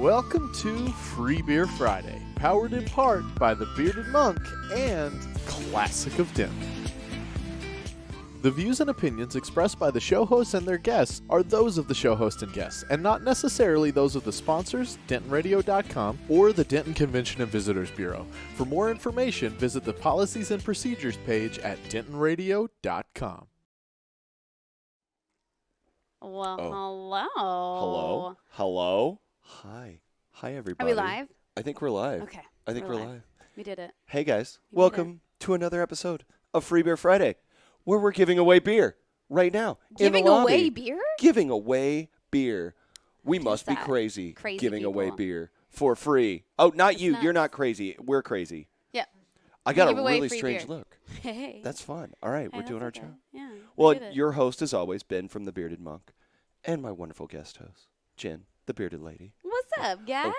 Welcome to Free Beer Friday, powered in part by the Bearded Monk and Classic of Denton. The views and opinions expressed by the show hosts and their guests are those of the show host and guests, and not necessarily those of the sponsors, DentonRadio.com, or the Denton Convention and Visitors Bureau. For more information, visit the Policies and Procedures page at DentonRadio.com. Well, Oh. hello. Hello? Hi, Are everybody. we live? I think we're live. Okay. I think we're live. We did it. Hey, guys. We did Welcome to another episode of Free Beer Friday, where we're giving away beer right now. Giving in the lobby. away beer? Giving away beer. We must be that? crazy, Crazy giving away people. beer for free. Oh, not That's you. nuts. You're not crazy. We're crazy. Yeah. I got give a away really free strange beer. look. Hey. That's fun. All right, Hey, we're doing our that's okay. job. Yeah. we Well, did it. your host has always been from the Bearded Monk, and my wonderful guest host, Jen, the Bearded Lady. What's up, guys?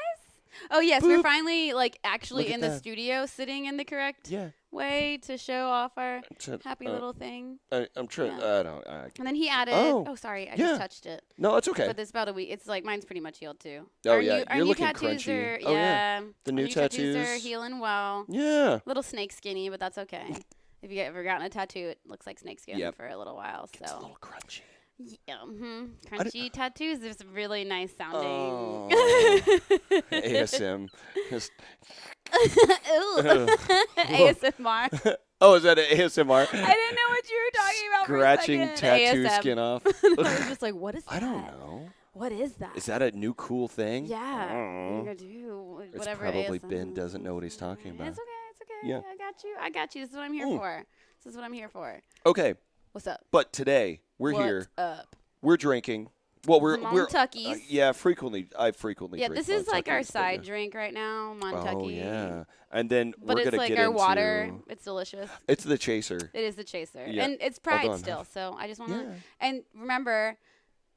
Oh, yes. We're Boop. finally, actually Look at in the that. studio, sitting in the correct Yeah. way to show off our Jen, happy little thing. I'm trying. Yeah. I don't. And then he added. Oh. Oh, sorry. I Yeah. just touched it. No, it's okay. But it's about a week. It's like mine's pretty much healed too. Oh, Our yeah, new, our you're new looking tattoos crunchy. Are, Oh, yeah. The our new tattoos are tattoos. healing well. Yeah. Little snake skinny, but that's okay. If you ever gotten a tattoo, it looks like snake skin Yep. for a little while. It's a So little crunchy. yeah, crunchy tattoos is really nice sounding. Oh. ASM. Just- Ew. ASMR. Oh, is that an ASMR? I didn't know what you were talking about. Scratching for a second. tattoo ASM. skin off. I was just like, what is that? I don't know. What is that? Is that a new cool thing? Yeah. I don't know. You're gonna do It's whatever. probably ASM Ben is. doesn't know what he's talking about. It's okay. It's okay. Yeah. I got you. This is what I'm here Mm. for. This is what I'm here for. Okay, What's up? but today we're What's here. up? We're drinking. Well, we're Montuckies. yeah, frequently. I frequently. Yeah, drink this is like our Montuckies, but side yeah. drink right now, Montucky. Oh yeah, and then But we're it's gonna like get our into water. It's delicious. It's the chaser. It is the chaser. Yeah. And it's Although Pride I'm still, half- so I just want to. Yeah. And remember,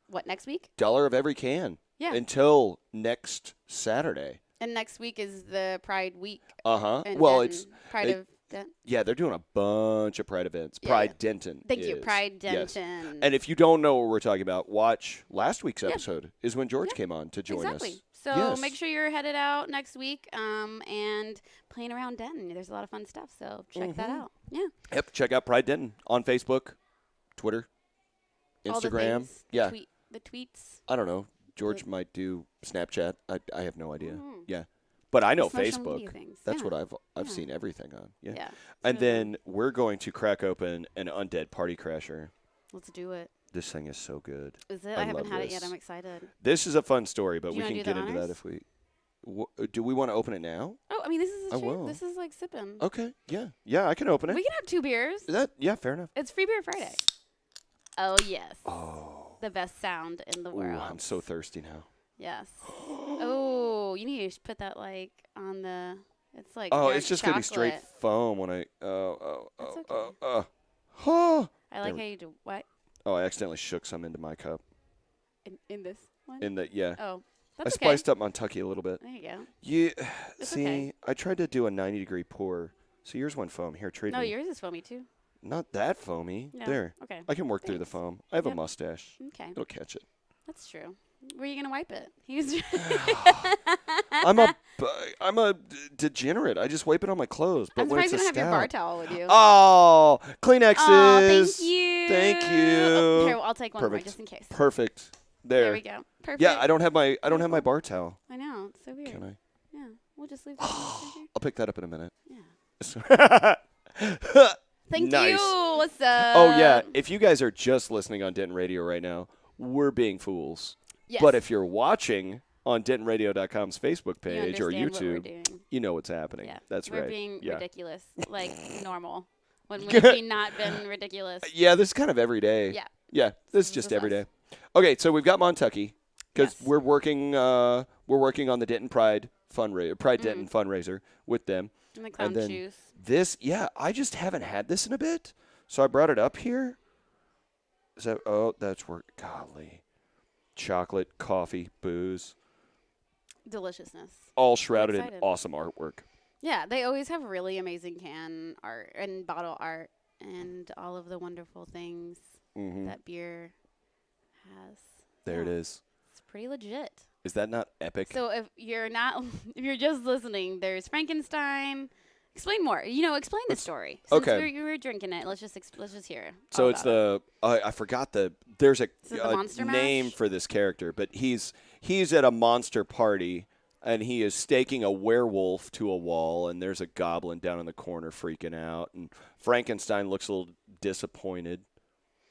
what, next week? $1 of every can. Yeah. Until next Saturday. And next week is the Pride week. Uh-huh. in Well, Denton. it's Pride they- of Denton. yeah, they're doing a bunch of Pride events. Yeah, Pride yeah. Denton. Thank you, is. Pride Yes. Denton. And if you don't know what we're talking about, watch last week's Yeah. episode is when George Yeah. came on to join exactly. us. So Yes. make sure you're headed out next week and playing around Denton. There's a lot of fun stuff, so check that Mhm. out. Yeah. Yep, check out Pride Denton on Facebook, Twitter, All the Instagram. things, Yeah. The tweets. I don't know. George might do Snapchat. I have no idea. Mhm. Yeah. But I know Social media Facebook. things. That's yeah. what I've Yeah. seen everything on. Yeah. Yeah. And It's really then we're going to crack open an Undead Party Crasher. fun. Let's do it. This thing is so good. Is it? I I haven't love had it this. yet. I'm excited. This is a fun story, but Do you we wanna can do get the into that honors? if we. Do we want to open it now? Oh, I mean, this is I a treat. will. This is like sipping. Okay. Yeah. Yeah, I can open it. We can have 2 beers. Yeah, fair enough. It's Free Beer Friday. Oh yes. Oh. The best sound in the Ooh, world. I'm so thirsty now. Yes. Oh, you need to put that on the. It's like. Oh, dark it's just gonna be straight chocolate. foam when I. Oh. That's okay. Oh. I like There how you do what Oh, I accidentally shook some into my cup. in this one. Yeah. Oh, I that's okay. spiced up Montucky a little bit. There you go. Yeah. It's See, okay. I tried to do a 90-degree pour. So yours went foam. Here, trade No, me. yours is foamy too. Not that foamy. No. There. Okay. I can work through the Thanks. foam. I have a Yep. mustache. Okay. It'll catch it. That's true. Where are you gonna wipe it? He's. I'm a degenerate. I just wipe it on my clothes. But I'm when surprised it's you a don't have your bar scout. towel with you. Oh, Kleenexes. Aw, thank you. Thank you. Oh, here, I'll take one more Perfect. just in case. Perfect. There we go. Perfect. Yeah, I don't have my bar towel. I know. It's so weird. Can I? Yeah. We'll just leave that right here. I'll pick that up in a minute. Yeah. Thank Nice. you. What's up? Oh yeah, if you guys are just listening on Denton Radio right now, we're being fools. Yes. But if you're watching on DentonRadio.com's Facebook page or you understand what we're YouTube, doing. you know what's happening. Yeah. That's we're right. being yeah. ridiculous, like normal. When have we not been ridiculous? Yeah, this is kind of every day. Yeah. Yeah, this is This just is every us. day. Okay, so we've got Montucky because Yes. we're working on the Denton Pride Denton fundraiser with them. And the clown then shoes. This, yeah, I just haven't had this in a bit, so I brought it up here. Is that? Oh, that's where. Golly, chocolate, coffee, booze, Deliciousness. all shrouded in excited. awesome artwork. Yeah, they always have really amazing can art and bottle art and all of the wonderful things Mm-hmm. that beer has. There it Yeah. is. It's pretty legit. Is that not epic? So if you're not, if you're just listening, there's Frankenstein. Explain more. Explain the story. Since okay. you were drinking it, let's just hear it. So it's I forgot there's a Monster name Mash? for this character, but he's at a monster party and he is staking a werewolf to a wall, and there's a goblin down in the corner freaking out, and Frankenstein looks a little disappointed.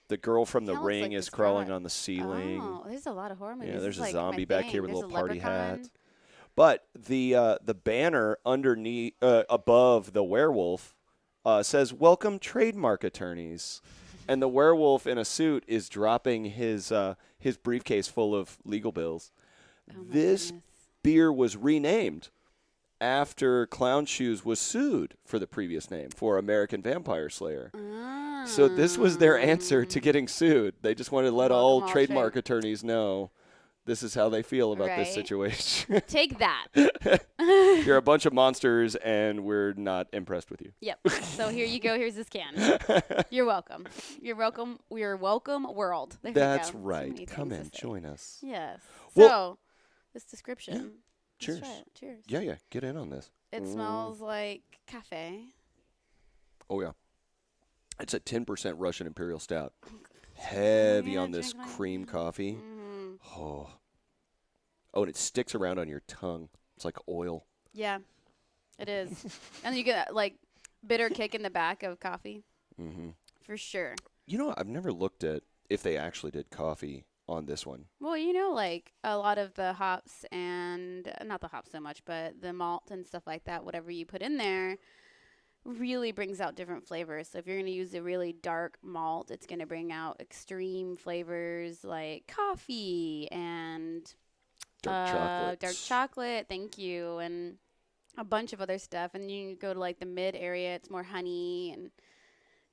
The girl from The Ring is crawling on the ceiling. Oh, there's a lot of horror movies. Yeah, there's This is a zombie back here with a There's little party leprechaun. hat. But the banner underneath above the werewolf says "Welcome trademark attorneys," and the werewolf in a suit is dropping his briefcase full of legal bills. Oh my This goodness. beer was renamed after Clown Shoes was sued for the previous name for American Vampire Slayer. So this was their answer to getting sued. They just wanted to let Welcome all all trademark attorneys know this is how they feel about this Right. situation. Take that. You're a bunch of monsters, and we're not impressed with you. Yep. So here you go. Here's this can. You're welcome. You're welcome. We're welcome, world. There we That's go. So right. many Come things in, to say. join us. Yes. Well- So this description. Let's Cheers. try it. Cheers. Yeah, get in on this. It smells like cafe. Oh, yeah. It's a 10% Russian Imperial Stout. Heavy Yeah, on this drink like- cream coffee. Mm. Oh, and it sticks around on your tongue. It's like oil. Yeah, it is. And you get like bitter kick in the back of coffee. Mm-hmm. For sure. You know, I've never looked at if they actually did coffee on this one. Well, like a lot of the hops and not the hops so much, but the malt and stuff like that, whatever you put in there really brings out different flavors. So if you're going to use a really dark malt, it's going to bring out extreme flavors like coffee and Dark dark chocolate. Thank you. And a bunch of other stuff. And you go to like the mid area, it's more honey and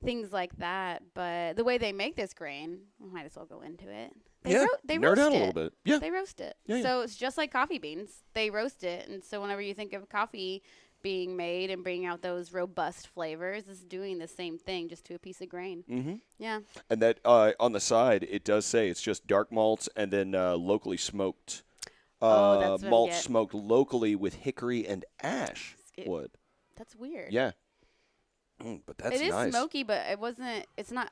things like that. But the way they make this grain, we might as well go into it. They nerd roast out it. a little bit. Yeah. They roast it. Yeah, yeah. So it's just like coffee beans. They roast it. And so whenever you think of coffee being made and bringing out those robust flavors, it's doing the same thing just to a piece of grain. Mm-hmm. Yeah. And that on the side, it does say it's just dark malts and then locally smoked. That's what I malt get. smoked locally with hickory and ash It- wood. That's weird. Yeah. But that's It is nice. smoky, but it's not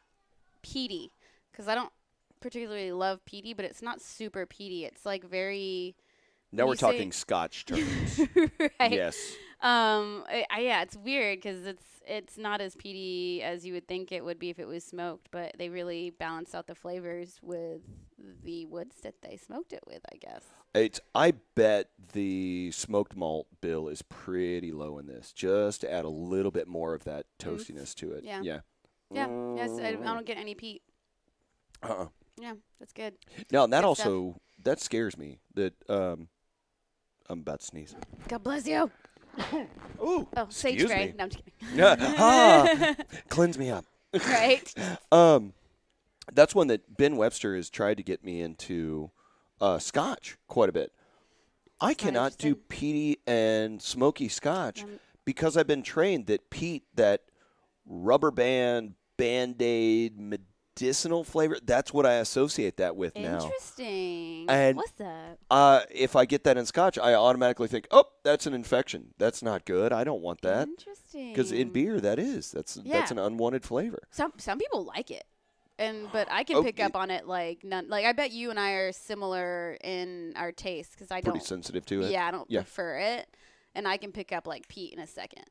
peaty. Because I don't particularly love peaty, but it's not super peaty. It's like very... Now when we're you say- talking Scotch terms. right. Yes. Yeah, it's weird because it's not as peaty as you would think it would be if it was smoked, but they really balance out the flavors with the woods that they smoked it with, I guess. I bet the smoked malt bill is pretty low in this, just to add a little bit more of that toastiness to it. Yeah. Yeah. Yeah, yes, I don't get any peat. Uh-uh. Yeah, that's good. Now, that Good also, that scares me, that I'm about to sneeze. God bless you. Ooh, Oh, sage excuse spray. me. No, I'm just kidding. Cleanse me up. Right. That's one that Ben Webster has tried to get me into Scotch quite a bit. I not cannot do interested. peaty and smoky Scotch Um, because I've been trained that peat, that rubber band, Band-Aid, medicinal flavor, that's what I associate that with now. Interesting. And- What's that? If I get that in Scotch, I automatically think, oh, that's an infection. That's not good. I don't want that. Interesting. Because in beer, that's Yeah. an unwanted flavor. Some people like it, but I can pick Okay. up on it like none. Like I bet you and I are similar in our taste because I Pretty don't. sensitive to it. Yeah, I don't Yeah. prefer it, and I can pick up like peat in a second.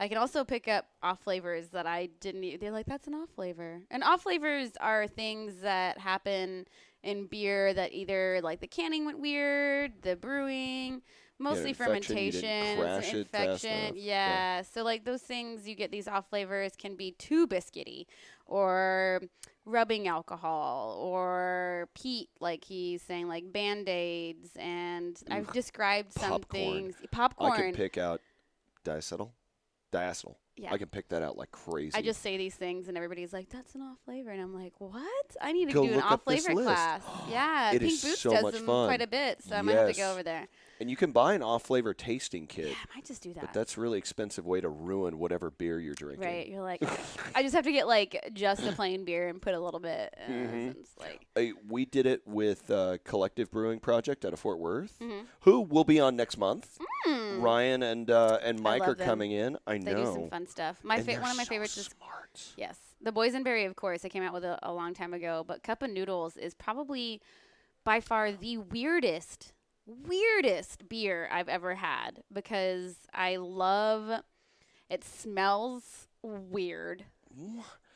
I can also pick up off flavors that I didn't. They're like that's an off flavor, and off flavors are things that happen in beer that either like the canning went weird, the brewing. Mostly infection, you didn't fermentation, crash it's it fast infection. enough. Yeah. So like those things you get these off flavors can be too biscuity or rubbing alcohol or peat, like he's saying, like Band-Aids. And I've described some Popcorn. things. Popcorn. I can pick out diacetyl. Yeah. I can pick that out like crazy. I just say these things, and everybody's like, "That's an off flavor," and I'm like, "What? I need to Go do an look off up this flavor list. class." Yeah, It Pink is Boots so does much them fun. quite a bit, so I might have to go Yes. over there. And you can buy an off-flavor tasting kit. Yeah, I might just do that. But that's a really expensive way to ruin whatever beer you're drinking. right. You're like, I just have to get like just a plain beer and put a little bit. Since, like, We did it with Collective Brewing Project out of Fort Worth, Mhm. who will be on next month. Mm. Ryan and Mike love are them. coming in. I They know. do some fun stuff. And they're One of my so favorites is smart. yes, the Boysenberry, of course. I came out with a long time ago, but Cup of Noodles is probably by far the weirdest beer I've ever had because I love it. Smells weird,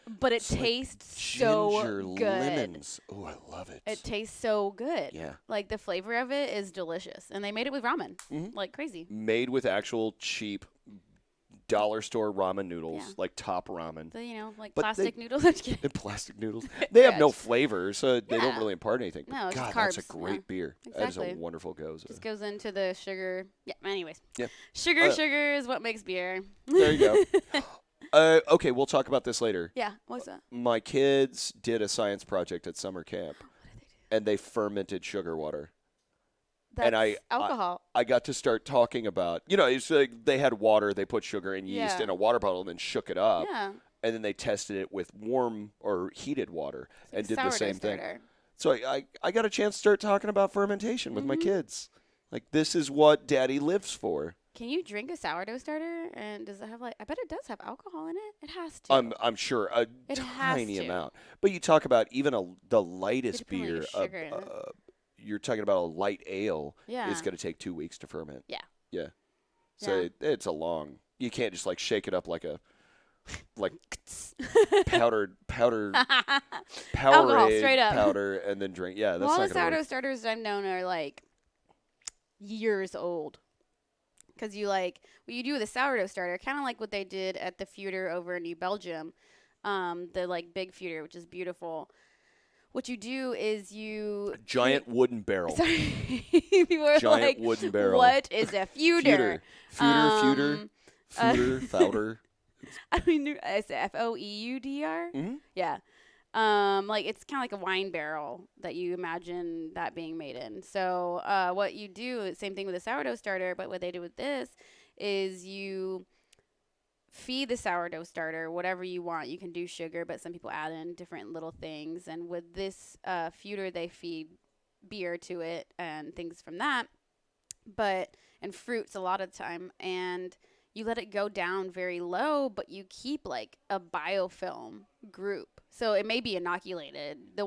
but it It's like tastes Ginger so good. lemons. Oh, I love it. It tastes so good. Yeah. Like the flavor of it is delicious, and they made it with ramen, Mhm. like crazy. Made with actual cheap dollar store ramen noodles, Yeah. like Top Ramen. Like But plastic noodles. I'm just kidding. And plastic noodles. They have no Yes. flavor, so they don't Yeah. really impart anything. But No, it's just God, that's a carbs. great Yeah. beer. That is a Exactly. wonderful goza. Just goes into the sugar. Yeah. Anyways. Yeah. Sugar is what makes beer. There you go. Okay, we'll talk about this later. Yeah. What's that? My kids did a science project at summer camp, What did they do? and they fermented sugar water. That's And I- alcohol. I got to start talking about, it's like they had water, they put sugar and yeast Yeah. in a water bottle and then shook it up. Yeah. And then they tested it with warm or heated water and did the Sourdough same thing. starter. So I got a chance to start talking about fermentation with my Mhm. kids. Like, this is what Daddy lives for. Can you drink a sourdough starter? And does it have I bet it does have alcohol in it. It has to. I'm sure a It has tiny to. amount. But you talk about even the lightest put, like, beer. sugar in it. You're talking about a light ale. Yeah. It's going to take 2 weeks to ferment. Yeah. Yeah. So Yeah. it's a long. You can't just like shake it up like powdered Alcohol, straight up. powder and then drink. Yeah, that's all not the going to sourdough work. starters I've known are like years old. Because what you do with a sourdough starter, kind of like what they did at the Feuder over in New Belgium, the like big Feuder, which is beautiful. What you do is you Giant wooden barrel. Sorry, people are Giant like, wooden barrel. "What is a Feuder?" Feuder. Fouder. I mean, it's Foeudr. Mhm. Yeah. Like it's kind of like a wine barrel that you imagine that being made in. So, what you do, same thing with a sourdough starter, but what they do with this is you feed the sourdough starter whatever you want. You can do sugar, but some people add in different little things. And with this Feuder, they feed beer to it and things from that, and fruits a lot of the time. And you let it go down very low, but you keep like a biofilm group. So it may be inoculated. The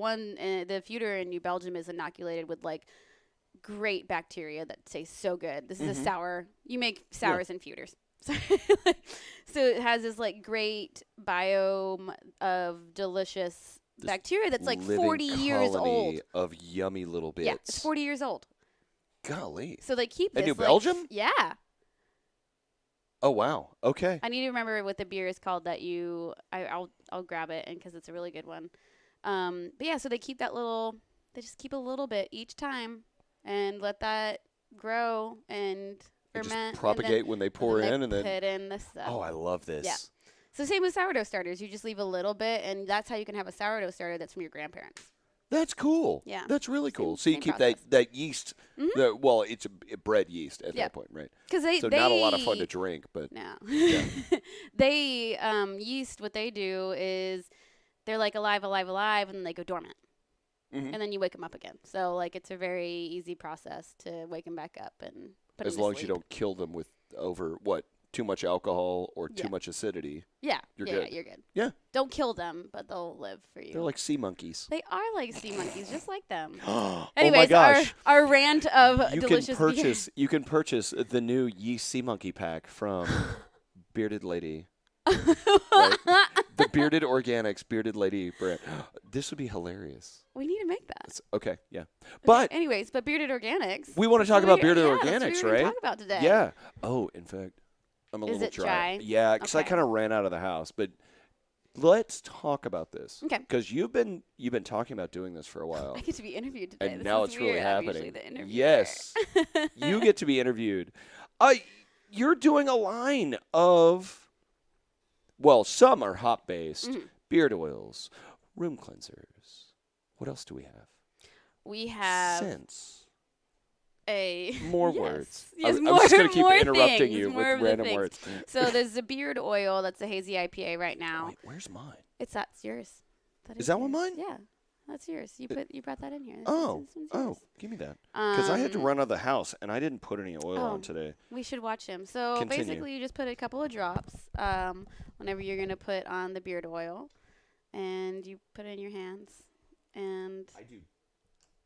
Feuder in New Belgium is inoculated with like great bacteria that tastes so good. This is a sour. You make sours and Feuders. So it has this like great biome of delicious bacteria that's like Living 40 years colony old. of yummy little bits. Yeah, it's 40 years old. Golly. So they keep this. In New like, Belgium? Yeah. Oh wow. Okay. I need to remember what the beer is called that I'll grab it and because it's a really good one. But yeah, so they keep they just keep a little bit each time and let that grow and They ferment. just propagate when they pour in and then. put in the stuff. Oh, I love this. Yeah. So same with sourdough starters. You just leave a little bit, and that's how you can have a sourdough starter that's from your grandparents. That's cool. Yeah. That's really cool. So you same keep process. that yeast. Mhm. Well, it's a bread yeast at Yeah. that point, right? Because So not a lot of fun to drink, but No. Yeah. They yeast. What they do is they're like alive, and then they go dormant, Mhm. and then you wake them up again. So like it's a very easy process to wake them back up and put as them to long as you sleep. don't kill them with too much alcohol or too Yeah. much acidity. Yeah, you're yeah, good. you're good. Yeah. Don't kill them, but they'll live for you. They're like sea monkeys. They are like sea monkeys, just like them. Oh Anyways, my gosh. our rant of You delicious can purchase the new yeast sea monkey pack from Bearded Lady. beer. Right? The Bearded Organics Bearded Lady brand. This would be hilarious. We need to make that. Okay, yeah. But Anyways, but Bearded Organics. we want to talk That's what about Bearded that's what Organics, we were gonna right? Talk about today. Yeah. Oh, in fact, I'm a Is little it dry? Yeah, because I Okay. kind of ran out of the house. But let's talk about this. Okay. Because you've been talking about doing this for a while. I get to be interviewed today. And This now is it's really weird. I'm usually happening. the interviewer. Yes. You get to be interviewed. You're doing a line of Well, some are hop-based. Mhm. Beard oils, room cleansers. What else do we have? We have Scents. yes, More words. Yes, I more, was just going to keep more interrupting things, you more with of the random things. words. So there's the beard oil. That's a hazy IPA right now. Wait, where's mine? That's yours. Is that one yours. mine? Yeah, that's yours. You brought that in here. This Oh, one's yours. give me that. Because I had to Um, run out of the house, and I didn't put any oil on today. We should watch him. So Continue. basically, you just put a couple of drops whenever you're gonna put on the beard oil, and you put it in your hands. And I do.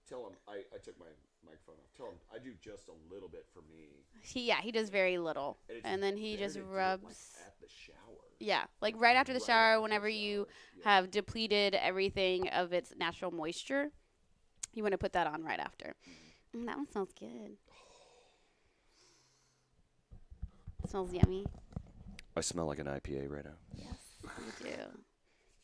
Tell him I took my microphone off. Tell him I do just a little bit for me. he does very little, and then he just rubs. Like at the shower. Yeah, like right after the shower, whenever you have depleted everything of its natural moisture, you want to put that on right after. That one smells good. It smells yummy. I smell like an IPA right now. Yes, you do.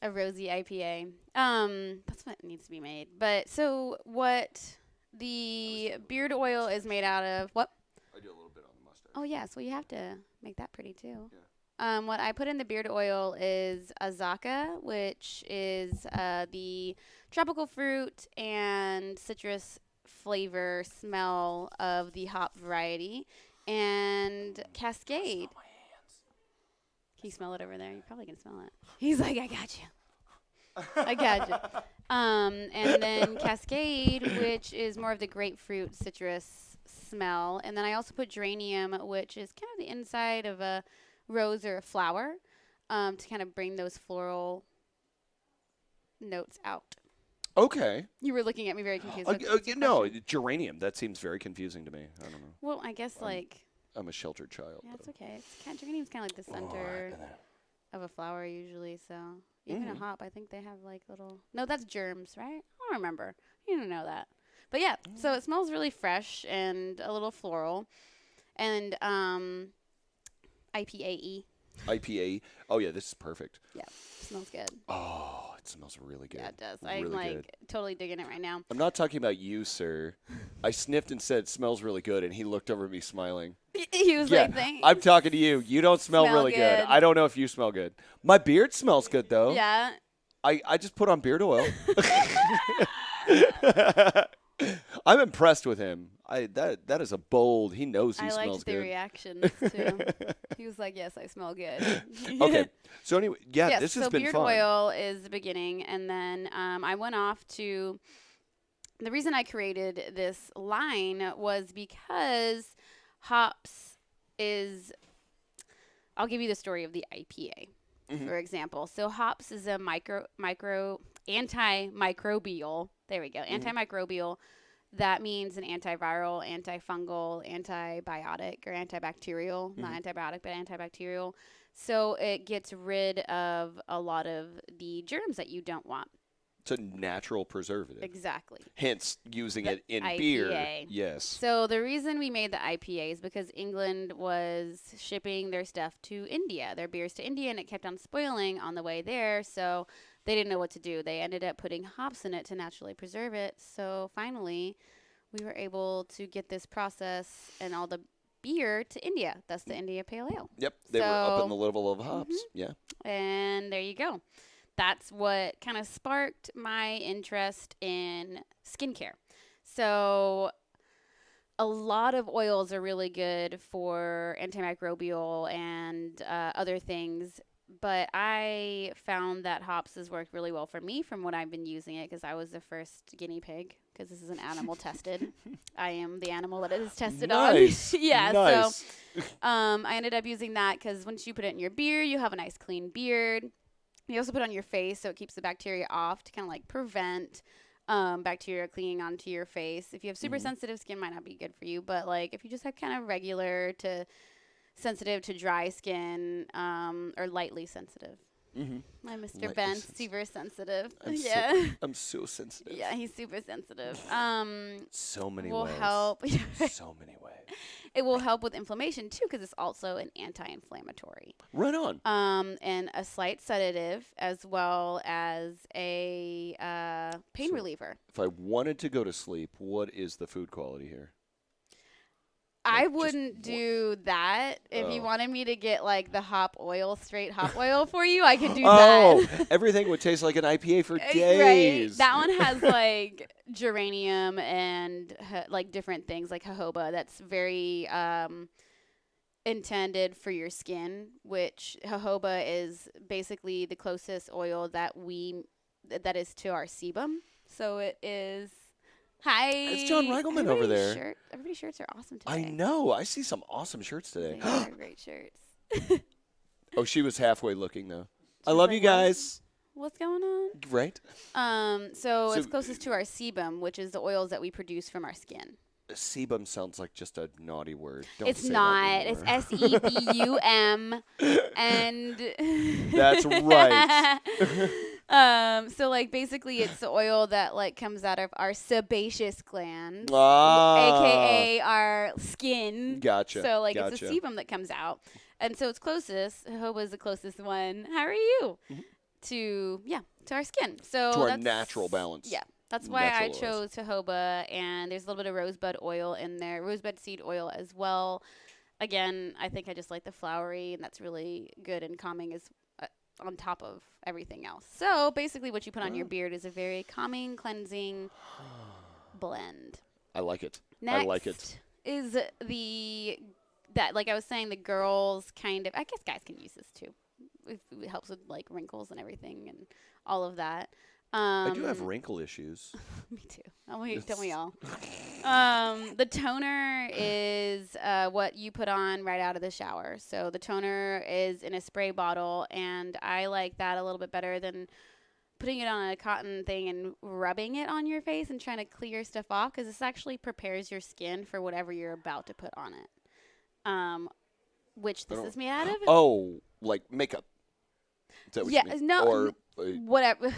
A rosy IPA. That's what needs to be made. But so what the beard oil is made out of? What? I do a little bit on the mustache. Oh yes, well you have to make that pretty too. Yeah. What I put in the beard oil is azaka, which is the tropical fruit and citrus flavor smell of the hop variety, and Cascade. Can you smell it over there? You probably can smell it. He's like, I got you. I got you. And then Cascade, which is more of the grapefruit citrus smell. And then I also put geranium, which is kind of the inside of a rose or a flower, to kind of bring those floral notes out. Okay. You were looking at me very confused. No, geranium. That seems very confusing to me. I don't know. Well, I guess I'm a sheltered child. Yeah, it's okay. Geranium's kind of like the center of a flower usually. So even a hop, I think they have like little. No, that's germs, right? I don't remember. You didn't know that. But yeah, so it smells really fresh and a little floral, and IPAE. IPA. Oh yeah, this is perfect. Yeah, smells good. Oh, it smells really good. Yeah, it does. Really I'm like good. totally digging it right now. I'm not talking about you, sir. I sniffed and said, "Smells really good," and he looked over at me smiling. He was like, "Thanks." I'm talking to you. You don't smell really good. good. I don't know if you smell good. My beard smells good though. Yeah. I just put on beard oil. I'm impressed with him. That is a bold. He knows he I smells liked the good. reactions too. He was like, "Yes, I smell good." Okay. So anyway, yeah, yes, this has so been beard fun. oil is the beginning, and then I went off to. The reason I created this line was because hops is. I'll give you the story of the IPA, for example. So hops is a antimicrobial. There we go. Antimicrobial. That means an antiviral, antifungal, antibiotic, or antibacterial. Not antibiotic, but antibacterial. So it gets rid of a lot of the germs that you don't want. It's a natural preservative. Exactly. Hence, using The it in IPA. beer. Yes. So the reason we made the IPA is because England was shipping their stuff to India, their beers to India, and it kept on spoiling on the way there. So they didn't know what to do. They ended up putting hops in it to naturally preserve it. So finally, we were able to get this process and all the beer to India. That's the India Pale Ale. Yep. They were up in the level of hops. Yeah. And there you go. That's what kind of sparked my interest in skincare. So a lot of oils are really good for antimicrobial and other things, but I found that hops has worked really well for me from what I've been using it, because I was the first guinea pig, because this is an animal tested. I am the animal that it is tested Nice. on. Yeah, Nice. so I ended up using that because once you put it in your beard, you have a nice clean beard. You also put it on your face so it keeps the bacteria off to kind of like prevent bacteria clinging onto your face. If you have super sensitive skin, might not be good for you, but like if you just have kind of regular to sensitive to dry skin or lightly sensitive. My Mr. Lightly Ben's sensitive. super sensitive. I'm I'm so sensitive. Yeah, he's super sensitive. So many will ways. help. So many ways. It will help with inflammation too, because it's also an anti-inflammatory. Right on. And a slight sedative, as well as a pain reliever. If I wanted to go to sleep, what is the food quality here? I wouldn't do that. If you wanted me to get like the straight hop oil for you, I could do that. Everything would taste like an IPA for days. Right. That one has like geranium and like different things like jojoba. That's very intended for your skin, which jojoba is basically the closest oil that is to our sebum. So it is. Hi. It's John Reichelman over there. Everybody's shirts are awesome today. I know. I see some awesome shirts today. They are great shirts. Oh, she was halfway looking though. I love you guys. What's going on? Right. So it's closest to our sebum, which is the oils that we produce from our skin. Sebum sounds like just a naughty word. Don't It's say not. That It's SEBUM, and that's right. So like basically, it's the oil that like comes out of our sebaceous glands, Ah. aka our skin. Gotcha. So like gotcha. it's the sebum that comes out, and so it's closest. Jojoba is the closest one. How are you? Mm-hmm. To our skin. So to our that's, natural balance. Yeah. That's why I Natural chose jojoba, and there's a little bit of rosebud oil in there, rosebud seed oil as well. Again, I think I just like the flowery, and that's really good and calming as on top of everything else. So basically what you put on your beard is a very calming, cleansing blend. I like it. Next I like it. is like I was saying, the girls kind of, I guess guys can use this too. It helps with like wrinkles and everything and all of that. I do have wrinkle issues. Me too. Don't we all? The toner is what you put on right out of the shower. So the toner is in a spray bottle, and I like that a little bit better than putting it on a cotton thing and rubbing it on your face and trying to clear stuff off, because this actually prepares your skin for whatever you're about to put on it. Which this is made out of. Oh, like makeup. Is that what you mean? No, or, whatever.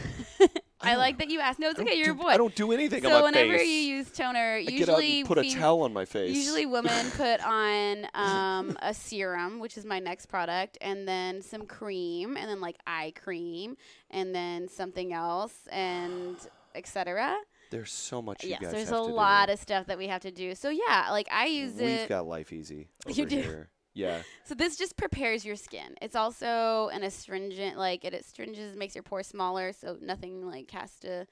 I like that you asked. No, it's okay. You're a boy. I don't do anything on my face. So whenever you use toner, I get out and put a towel on my face. Usually women put on a serum, which is my next product, and then some cream, and then like eye cream, and then something else, and etc. There's so much you guys have to do. There's a lot of stuff that we have to do. So yeah, like I use it. We've got life easy over You do. here. Yeah. So this just prepares your skin. It's also an astringent, like it astringes, makes your pores smaller, so nothing like has to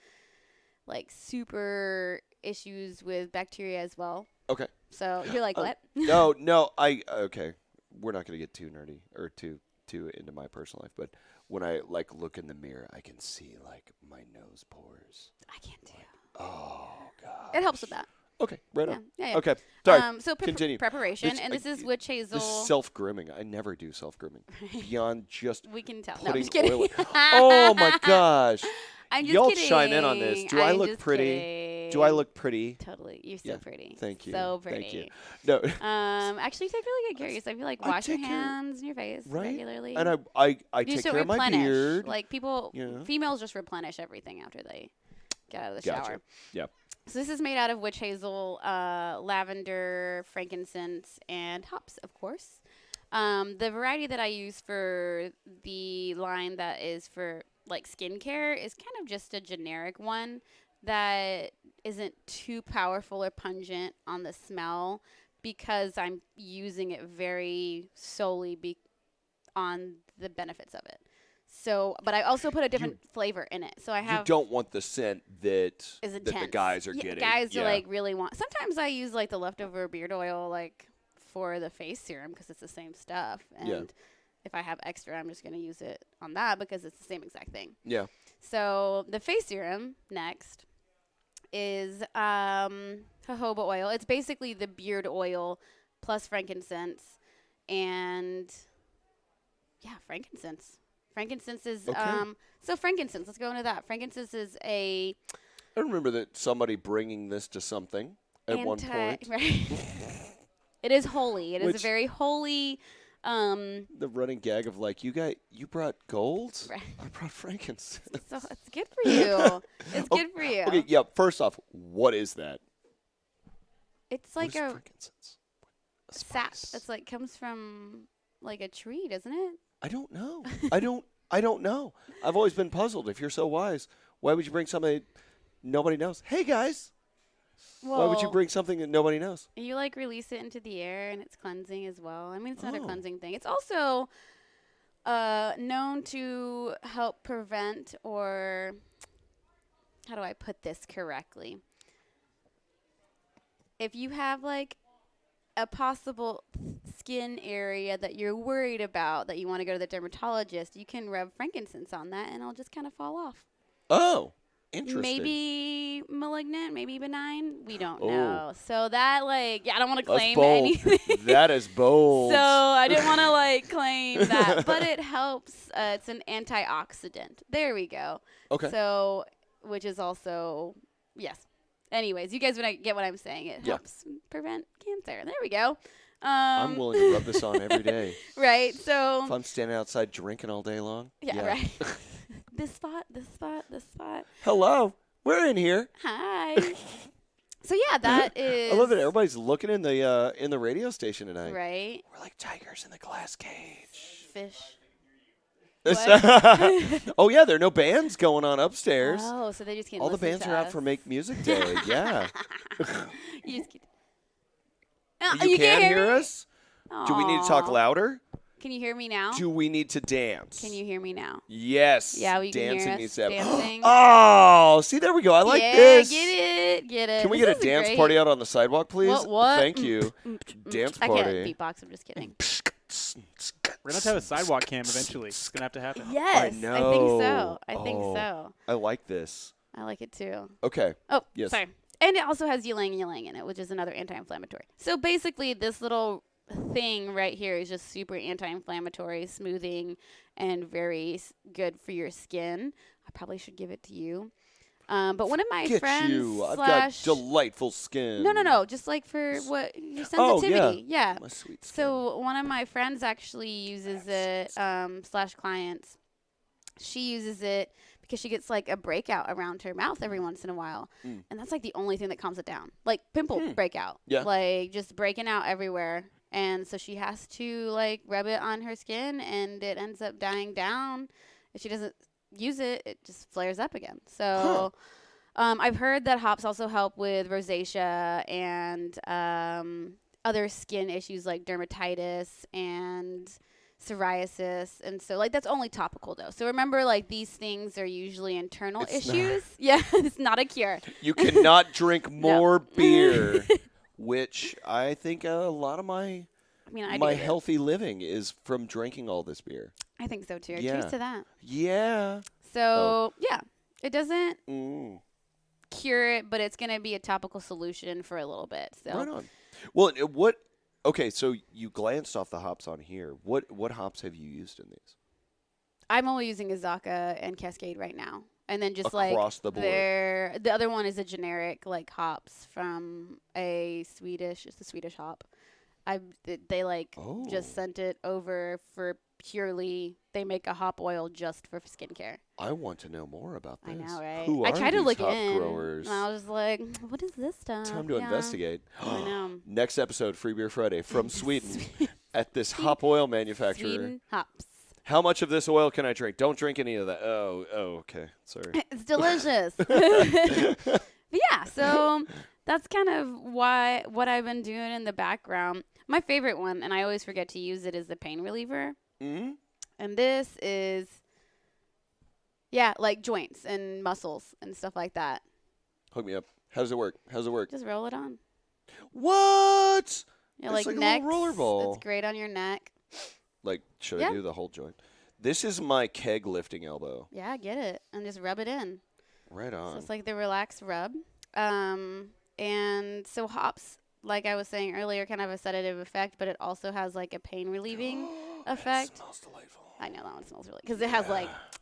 like super issues with bacteria as well. Okay. So you're like, what? No, okay. We're not going to get too nerdy or too into my personal life, but when I like look in the mirror, I can see like my nose pores. I can't do. Oh god. It helps with that. Okay, right on. Yeah. Okay, sorry. So continue. Preparation, and this is witch hazel. This is self-grooming. I never do self-grooming beyond just we can tell. putting No, I'm just kidding. oil. Oh my gosh! I'm just Y'all kidding. chime in on this. Do I I'm look just pretty? kidding. Do I look pretty? Totally. You're so pretty. Thank you. So pretty. Thank you. No. Actually, you take really good care of yourself. I feel like wash your hands and your face regularly. And I You take just care of my beard. Like people, Yeah. females just replenish everything after they get out of the shower. Yeah. So this is made out of witch hazel, lavender, frankincense, and hops, of course. The variety that I use for the line that is for like skincare is kind of just a generic one that isn't too powerful or pungent on the smell, because I'm using it very solely on the benefits of it. So, but I also put a different flavor in it. So I have. You don't want the scent that intense. the guys are getting. Guys are like really want. Sometimes I use like the leftover beard oil like for the face serum because it's the same stuff. And if I have extra, I'm just gonna use it on that because it's the same exact thing. Yeah. So the face serum next is jojoba oil. It's basically the beard oil plus frankincense and frankincense. Frankincense is so frankincense. Let's go into that. Frankincense is a. I remember that somebody bringing this to something at one point. Right. It is holy. It is a very holy. The running gag of like, you brought gold. Right. I brought frankincense. So it's good for you. It's good for you. Okay. Yeah. First off, what is that? It's like a frankincense. sap. It's like comes from like a tree, doesn't it? I don't know. I don't know. I've always been puzzled. If you're so wise, why would you bring somebody nobody knows? Hey guys, Well, Why would you bring something that nobody knows? You like release it into the air, and it's cleansing as well. I mean, it's not a Oh. cleansing thing. It's also known to help prevent, or how do I put this correctly? If you have like a possible skin area that you're worried about that you want to go to the dermatologist, you can rub frankincense on that, and it'll just kind of fall off. Oh, interesting. Maybe malignant, maybe benign. We don't Oh. know. So that, like, yeah, I don't want to That's claim bold. anything. That is bold. So I didn't want to, like, claim that. But it helps. It's an antioxidant. There we go. Okay. So, which is also, yes. Anyways, you guys get what I'm saying. It helps prevent cancer. There we go. I'm willing to rub this on every day. Right. So. If I'm standing outside drinking all day long. Yeah. Right. This spot. Hello. We're in here. Hi. So yeah, that is. I love that everybody's looking in the radio station tonight. Right. We're like tigers in the glass cage. Fish. Oh yeah, there are no bands going on upstairs. Oh, so they just can't. All the listen bands to are out us. for Make Music Day. Yeah. You just can't. You can't hear me? us? Do we need to talk Aw. louder? Can you hear me now? Do we need to dance? Can you hear me now? Yes. Yeah, we can hear Dancing us needs to happen. dancing. Oh, see, there we go. I like yeah, this. get it. Can we This get a is dance great. party out on the sidewalk, please? What? Thank you. Dance I can't party. beatbox. I'm just kidding. We're going to have a sidewalk cam eventually. It's going to have to happen. Yes, I think know. so. I think Oh. so. I like this. I like it too. Okay. Oh, Yes. sorry. And it also has ylang ylang in it, which is another anti-inflammatory. So basically, this little thing right here is just super anti-inflammatory, smoothing, and very good for your skin. I probably should give it to you. But one of my Get friends you. I've got delightful skin. No. Just like for what your Oh, sensitivity. Yeah. My sweet skin. So one of my friends actually uses it, / clients. She uses it because she gets like a breakout around her mouth every once in a while. And that's like the only thing that calms it down. Like pimple breakout. Yeah. Like just breaking out everywhere. And so she has to like rub it on her skin, and it ends up dying down. If she doesn't use it, it just flares up again. So I've heard that hops also help with rosacea and other skin issues like dermatitis and psoriasis. And so like that's only topical though. So remember, like, these things are usually internal issues. Yeah, it's not a cure. You cannot drink more beer, which I think a lot of my healthy living is from drinking all this beer. I think so too. Yeah. Cheers to that. Yeah. So yeah, it doesn't cure it, but it's gonna be a topical solution for a little bit. So Right on. Well, what? Okay, so you glanced off the hops on here. What hops have you used in these? I'm only using Azaka and Cascade right now, and then just Across the board. the other one is a generic like hops from it's a Swedish hop. They just sent it over for purely. They make a hop oil just for skincare. I want to know more about this. I know, right? Who I are tried to these look hop in, growers? and I was like, "What is this stuff?" Time to investigate. I know. Next episode, Free Beer Friday from Sweden at this hop oil manufacturer. Sweden hops. How much of this oil can I drink? Don't drink any of that. Oh, okay. Sorry. It's delicious. But yeah, so that's kind of what I've been doing in the background. My favorite one, and I always forget to use it, is the pain reliever. Mm-hmm. And this is, like joints and muscles and stuff like that. Hook me up. How does it work? Just roll it on. What? Yeah, It's like like a neck. little roller ball. It's great on your neck. Like, should Yeah. I do the whole joint? This is my keg lifting elbow. Yeah, get it. And just rub it in. Right on. So it's like the relaxed rub. And so hops, like I was saying earlier, kind of a sedative effect, but it also has like a pain relieving effect. It smells delightful. I know that one smells really, because it has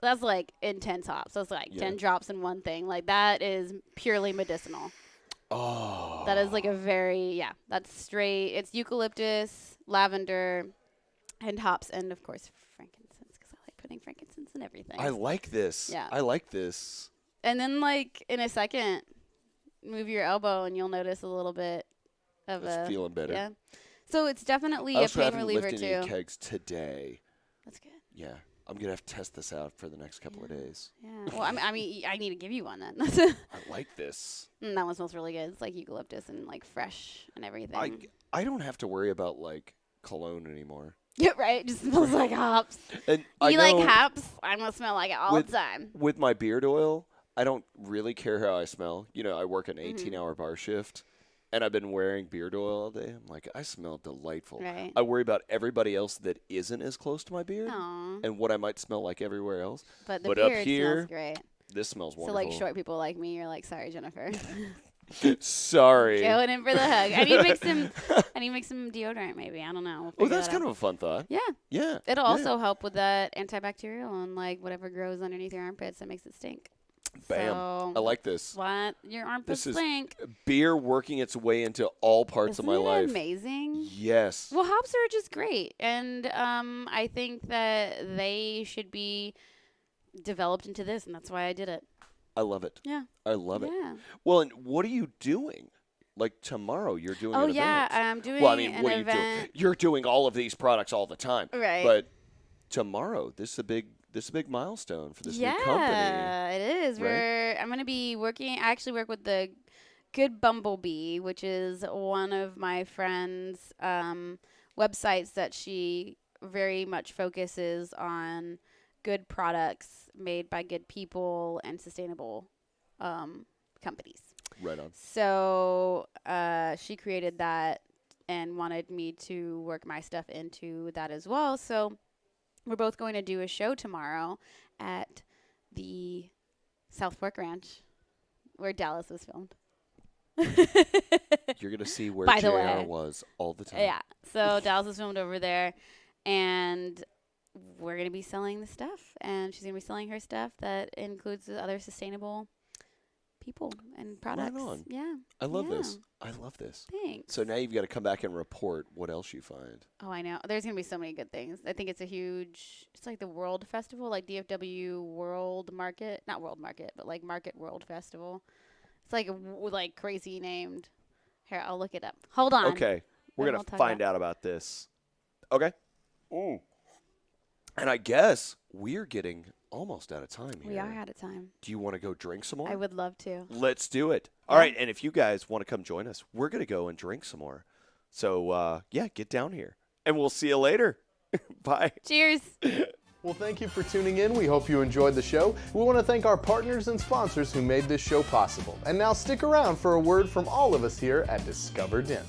that's like intense hops. So it's like 10 drops in one thing. Like that is purely medicinal. Oh. That is like a that's straight. It's eucalyptus, lavender, and hops, and of course frankincense, because I like putting frankincense in everything. I like this. Yeah. I like this. And then like in a second, move your elbow and you'll notice a little bit of It's feeling better. Yeah. So it's definitely I a also pain haven't reliever lifted any too. kegs today. That's good. Yeah. I'm going to have to test this out for the next couple of days. Yeah. Well, I mean, I need to give you one then. I like this. That one smells really good. It's like eucalyptus and like fresh and everything. I don't have to worry about like cologne anymore. Yeah, right. It just smells like hops. And You like hops? I'm gonna smell like it all the time. With my beard oil, I don't really care how I smell. You know, I work an 18-hour bar shift, and I've been wearing beard oil all day. I'm like, I smell delightful. Right. I worry about everybody else that isn't as close to my beard Aw. and what I might smell like everywhere else. But the up beard here, smells great. this smells So wonderful. like short people like me, you're like, sorry, Jennifer. Sorry. Going in for the hug. I need to mix some deodorant maybe. I don't know. Oh, that's kind of a fun thought. Yeah. Yeah. It'll also help with that antibacterial and like whatever grows underneath your armpits that makes it stink. Bam. So I like this. what? Your armpits This is stink. beer working its way into all parts of my Isn't it life. amazing? Yes. Well, hops are just great, and I think that they should be developed into this, and that's why I did it. I love it. Yeah. I love it. Yeah. Well, and what are you doing? Like tomorrow, you're doing Oh an yeah, event. I'm doing Well, I mean, an what are you doing? event. You're doing all of these products all the time. Right. But tomorrow, this is a big milestone for this new company. Yeah, it is. right? I'm going to be working. I actually work with the Good Bumblebee, which is one of my friend's websites that she very much focuses on good products made by good people and sustainable companies. Right on. So she created that and wanted me to work my stuff into that as well. So we're both going to do a show tomorrow at the South Fork Ranch where Dallas was filmed. You're going to see where By the JR way. was all the time. Yeah. So Dallas was filmed over there, and we're going to be selling the stuff, and she's going to be selling her stuff that includes the other sustainable people and products. on. Yeah. I love Yeah. this. I love this. Thanks. So now you've got to come back and report what else you find. Oh, I know. There's going to be so many good things. I think it's it's like the World Festival, like DFW World Market. Not World Market, but like Market World Festival. It's like crazy named. Here, I'll look it up. Hold on. Okay. We're Then going we'll to talk find out about this. Okay. Ooh. And I guess we're getting almost out of time here. We are out of time. Do you want to go drink some more? I would love to. Let's do it. All right. And if you guys want to come join us, we're going to go and drink some more. So, yeah, get down here. And we'll see you later. Bye. Cheers. Well, thank you for tuning in. We hope you enjoyed the show. We want to thank our partners and sponsors who made this show possible. And now stick around for a word from all of us here at Discover Den.